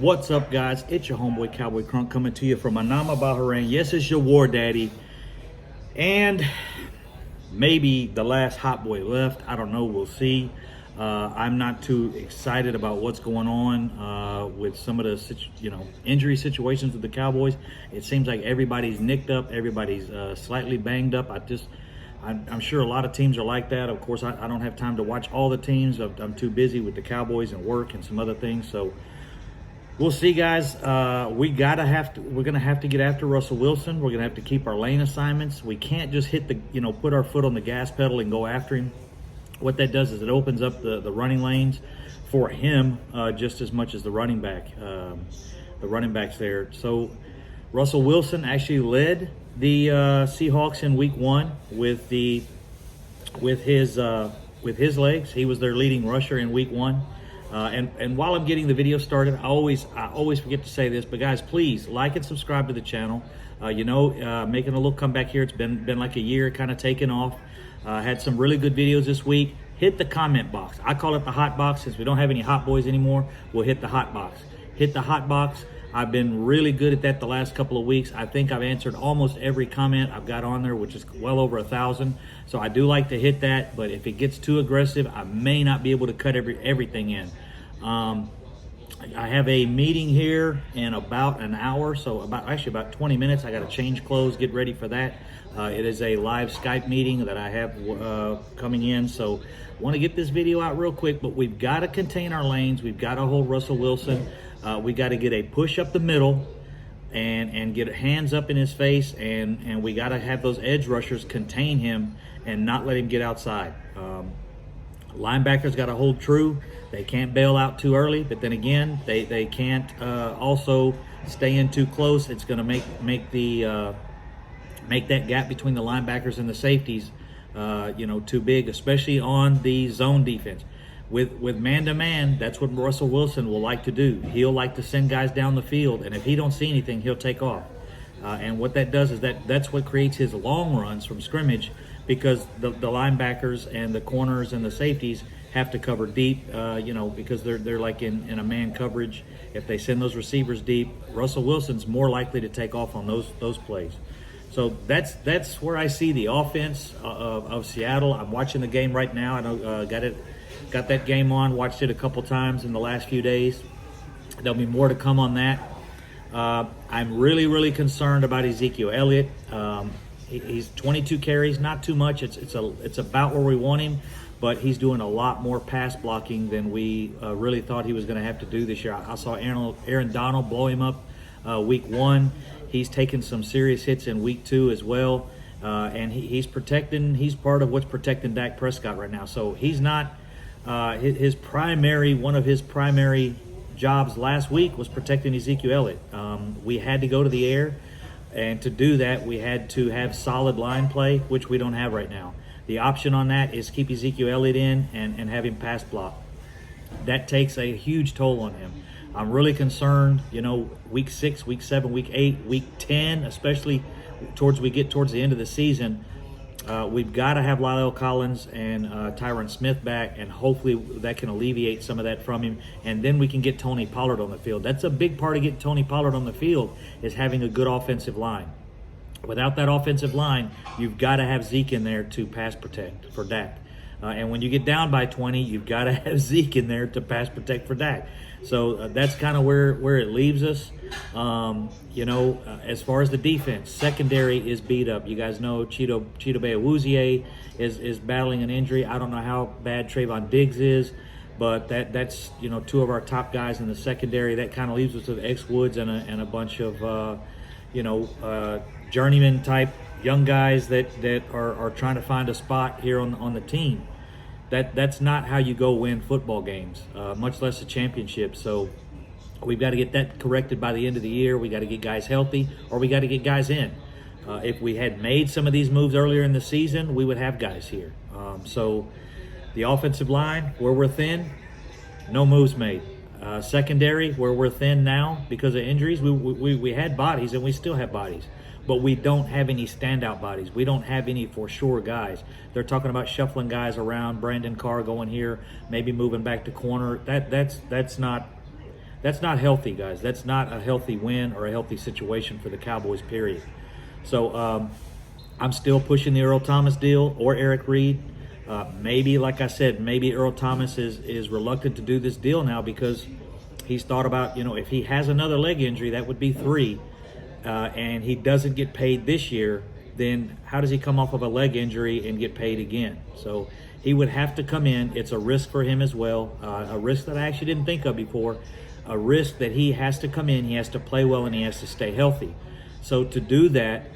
What's up, guys? It's your homeboy Cowboy Crunk coming to you from Manama, Bahrain. Yes, it's your war daddy. And maybe the last hot boy left. I don't know. We'll see. I'm not too excited about what's going on with some of the injury situations with the Cowboys. It seems like everybody's nicked up. Everybody's slightly banged up. I'm sure a lot of teams are like that. Of course, I don't have time to watch all the teams. I'm too busy with the Cowboys and work and some other things. So we'll see, guys. We're gonna have to get after Russell Wilson. We're gonna have to keep our lane assignments. We can't just put our foot on the gas pedal and go after him. What that does is it opens up the running lanes for him just as much as the running backs there. So Russell Wilson actually led the Seahawks in Week 1 with his legs. He was their leading rusher in Week 1. And while I'm getting the video started, I always forget to say this, but guys, please like and subscribe to the channel. Making a little comeback here. It's been like a year, kind of taken off. Had some really good videos this week. Hit the comment box. I call it the hot box. Since we don't have any hot boys anymore, we'll hit the hot box. Hit the hot box. I've been really good at that the last couple of weeks. I think I've answered almost every comment I've got on there, which is well over 1,000. So I do like to hit that, but if it gets too aggressive, I may not be able to cut everything in. I have a meeting here in about an hour, so about 20 minutes. I got to change clothes, get ready for that. It is a live Skype meeting that I have coming in, so want to get this video out real quick, but we've got to contain our lanes. We've got to hold Russell Wilson. We got to get a push up the middle and get hands up in his face, and we got to have those edge rushers contain him and not let him get outside. Linebackers got to hold true. They can't bail out too early, but then again, they can't also stay in too close. It's going to make that gap between the linebackers and the safeties too big, especially on the zone defense. With man-to-man, that's what Russell Wilson will like to do. He'll like to send guys down the field, and if he don't see anything, he'll take off. And what that does is that's what creates his long runs from scrimmage, because the linebackers and the corners and the safeties have to cover deep, because they're like in a man coverage. If they send those receivers deep, Russell Wilson's more likely to take off on those plays. So that's where I see the offense of Seattle. I'm watching the game right now. I know got that game on. Watched it a couple times in the last few days. There'll be more to come on that. I'm really concerned about Ezekiel Elliott. He's 22 carries, not too much. It's about where we want him, but he's doing a lot more pass blocking than we really thought he was going to have to do this year. I saw Aaron Donald blow him up Week 1. He's taken some serious hits in Week 2 as well, and he's part of what's protecting Dak Prescott right now. So he's not one of his primary jobs last week was protecting Ezekiel Elliott. We had to go to the air, and to do that, we had to have solid line play, which we don't have right now. The option on that is keep Ezekiel Elliott in and have him pass block. That takes a huge toll on him. I'm really concerned, Week 6, Week 7, Week 8, Week 10, especially towards the end of the season. We've got to have Lyle Collins and Tyron Smith back, and hopefully that can alleviate some of that from him. And then we can get Tony Pollard on the field. That's a big part of getting Tony Pollard on the field, is having a good offensive line. Without that offensive line, you've got to have Zeke in there to pass protect for Dak. And when you get down by 20, you've got to have Zeke in there to pass protect for Dak. So that's kind of where it leaves us. As far as the defense, secondary is beat up. You guys know Chido Awuzie is battling an injury. I don't know how bad Trevon Diggs is, but that's two of our top guys in the secondary. That kind of leaves us with X Woods and a bunch of journeyman type young guys that are trying to find a spot here on the team. That's not how you go win football games, much less a championship. So we've got to get that corrected by the end of the year. We got to get guys healthy, or we got to get guys in. If we had made some of these moves earlier in the season, we would have guys here. So the offensive line, where we're thin, no moves made. Secondary, where we're thin now because of injuries, we had bodies and we still have bodies. but we don't have any standout bodies. We don't have any for sure guys. They're talking about shuffling guys around, Brandon Carr going here, maybe moving back to corner. That's not That's not healthy, guys. That's not a healthy win or a healthy situation for the Cowboys, period. So I'm still pushing the Earl Thomas deal or Eric Reed. Maybe, like I said, maybe Earl Thomas is reluctant to do this deal now because he's thought about, if he has another leg injury, that would be 3, and he doesn't get paid this year, then how does he come off of a leg injury and get paid again? So he would have to come in. It's a risk for him as well, a risk that I actually didn't think of before, a risk that he has to come in, he has to play well, and he has to stay healthy. So to do that,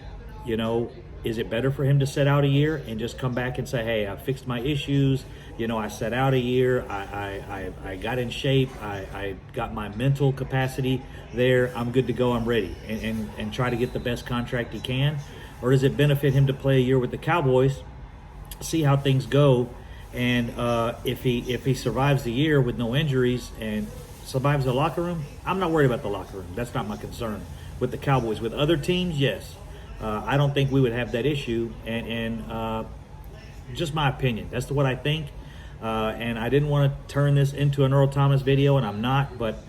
is it better for him to sit out a year and just come back and say, hey, I fixed my issues, I sat out a year, I got in shape, I got my mental capacity there, I'm good to go, I'm ready, and try to get the best contract he can? Or does it benefit him to play a year with the Cowboys, see how things go, and if he survives the year with no injuries and survives the locker room, I'm not worried about the locker room. That's not my concern. With the Cowboys, with other teams, yes. I don't think we would have that issue, and just my opinion. That's what I think, and I didn't want to turn this into an Earl Thomas video, and I'm not, but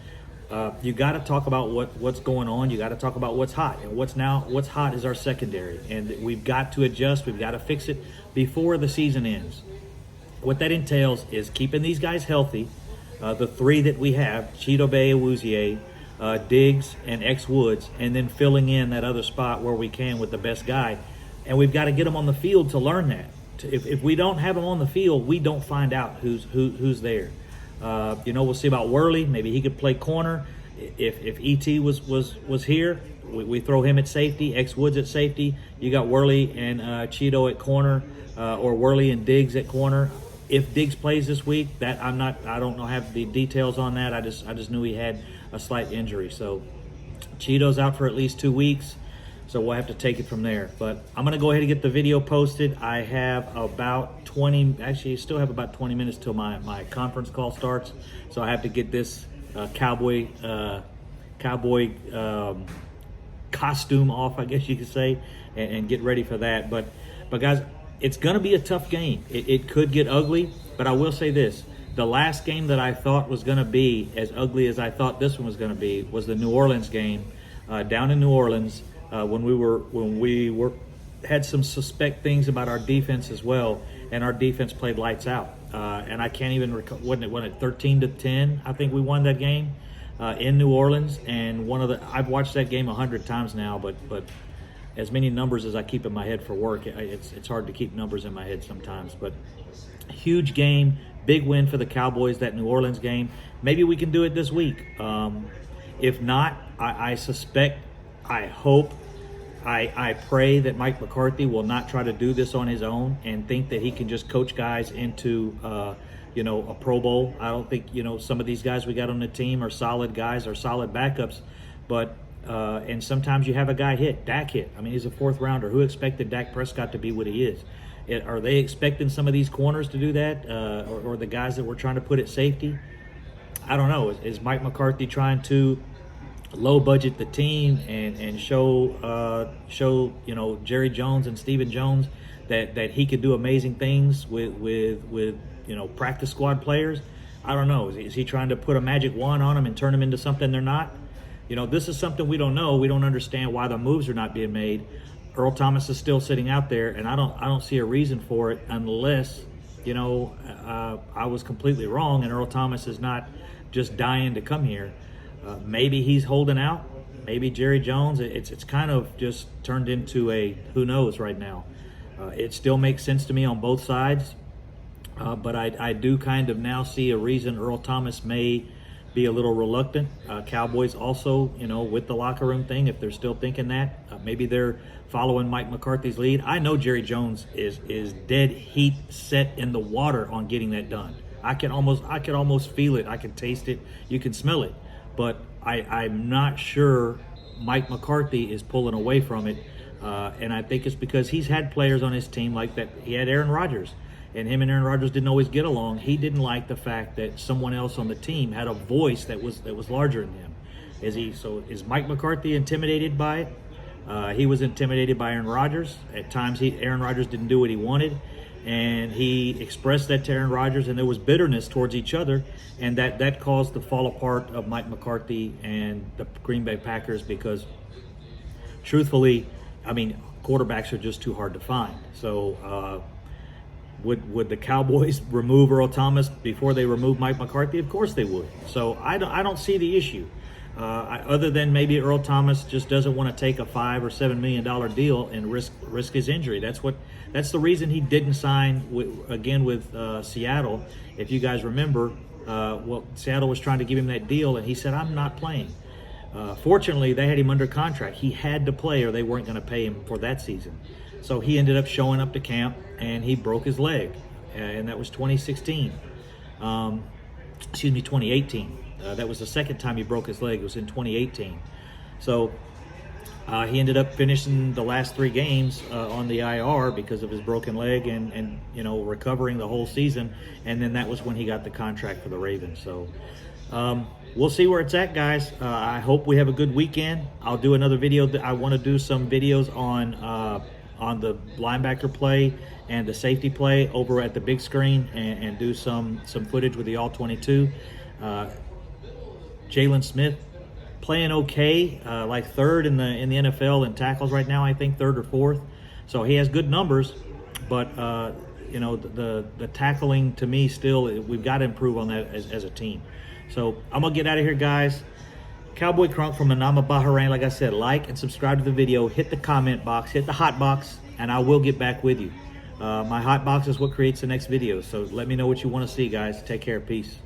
you got to talk about what's going on. You got to talk about what's hot, and what's hot is our secondary, and we've got to adjust. We've got to fix it before the season ends. What that entails is keeping these guys healthy, the 3 that we have, Chidobe Awuzie, Diggs, and X Woods, and then filling in that other spot where we can with the best guy. And we've got to get them on the field to learn that. If we don't have them on the field, we don't find out who's there. We'll see about Worley. Maybe he could play corner. If ET was here, we throw him at safety, X Woods at safety. You got Worley and Cheeto at corner, or Worley and Diggs at corner. If Diggs plays this week, I don't have the details on that. I just knew he had a slight injury. So Cheeto's out for at least 2 weeks. So we'll have to take it from there. But I'm going to go ahead and get the video posted. I have about 20, actually still have about 20 minutes till my conference call starts. So I have to get this cowboy costume off, I guess you could say, and get ready for that. But guys, it's going to be a tough game. It could get ugly, but I will say this. The last game that I thought was going to be as ugly as I thought this one was going to be was the New Orleans game down in New Orleans when we had some suspect things about our defense as well, and our defense played lights out. And I can't even recall, wasn't it 13-10? I think we won that game in New Orleans. And I've watched that game 100 times now, but as many numbers as I keep in my head for work, it's hard to keep numbers in my head sometimes. But huge game. Big win for the Cowboys, that New Orleans game. Maybe we can do it this week. If not, I suspect, I hope, I pray that Mike McCarthy will not try to do this on his own and think that he can just coach guys into, a Pro Bowl. I don't think, some of these guys we got on the team are solid guys, are solid backups. But, and sometimes you have a guy hit. Dak hit. I mean, he's a 4th rounder. Who expected Dak Prescott to be what he is? Are they expecting some of these corners to do that, or the guys that we're trying to put at safety? I don't know. Is Mike McCarthy trying to low budget the team and show Jerry Jones and Stephen Jones that he could do amazing things with practice squad players? I don't know. Is he trying to put a magic wand on them and turn them into something they're not? This is something we don't know. We don't understand why the moves are not being made. Earl Thomas is still sitting out there, and I don't see a reason for it unless, I was completely wrong and Earl Thomas is not just dying to come here. Maybe he's holding out. Maybe Jerry Jones. It's kind of just turned into a who knows right now. It still makes sense to me on both sides, but I do kind of now see a reason Earl Thomas may be a little reluctant. Cowboys also, with the locker room thing, if they're still thinking that, maybe they're following Mike McCarthy's lead. I know Jerry Jones is dead heat set in the water on getting that done. I could almost feel it. I can taste it. You can smell it. But I'm not sure Mike McCarthy is pulling away from it. And I think it's because he's had players on his team like that. He had Aaron Rodgers, and him and Aaron Rodgers didn't always get along. He didn't like the fact that someone else on the team had a voice that was larger than him. Is Mike McCarthy intimidated by it? He was intimidated by Aaron Rodgers. At times, Aaron Rodgers didn't do what he wanted. and he expressed that to Aaron Rodgers, and there was bitterness towards each other, and that caused the fall apart of Mike McCarthy and the Green Bay Packers, because truthfully, I mean, quarterbacks are just too hard to find. So would the Cowboys remove Earl Thomas before they remove Mike McCarthy? Of course they would. So I don't see the issue. Other than maybe Earl Thomas just doesn't want to take a $5 or $7 million deal and risk his injury. That's the reason he didn't sign with Seattle. If you guys remember, Seattle was trying to give him that deal, and he said, "I'm not playing." Fortunately, they had him under contract. He had to play, or they weren't going to pay him for that season. So he ended up showing up to camp, and he broke his leg, and that was 2016. 2018. That was the second time he broke his leg. It was in 2018. So he ended up finishing the last 3 games on the IR because of his broken leg, and recovering the whole season. And then that was when he got the contract for the Ravens. So we'll see where it's at, guys. I hope we have a good weekend. I'll do another video. I want to do some videos on the linebacker play and the safety play over at the big screen, and do some footage with the All-22. Jalen Smith playing okay, like 3rd in the NFL in tackles right now. I think 3rd or 4th. So he has good numbers, but the tackling, to me, still, we've got to improve on that as a team. So I'm gonna get out of here, guys. Cowboy Crunk from Manama, Bahrain. Like I said, like and subscribe to the video. Hit the comment box, hit the hot box, and I will get back with you. My hot box is what creates the next video. So let me know what you want to see, guys. Take care. Peace.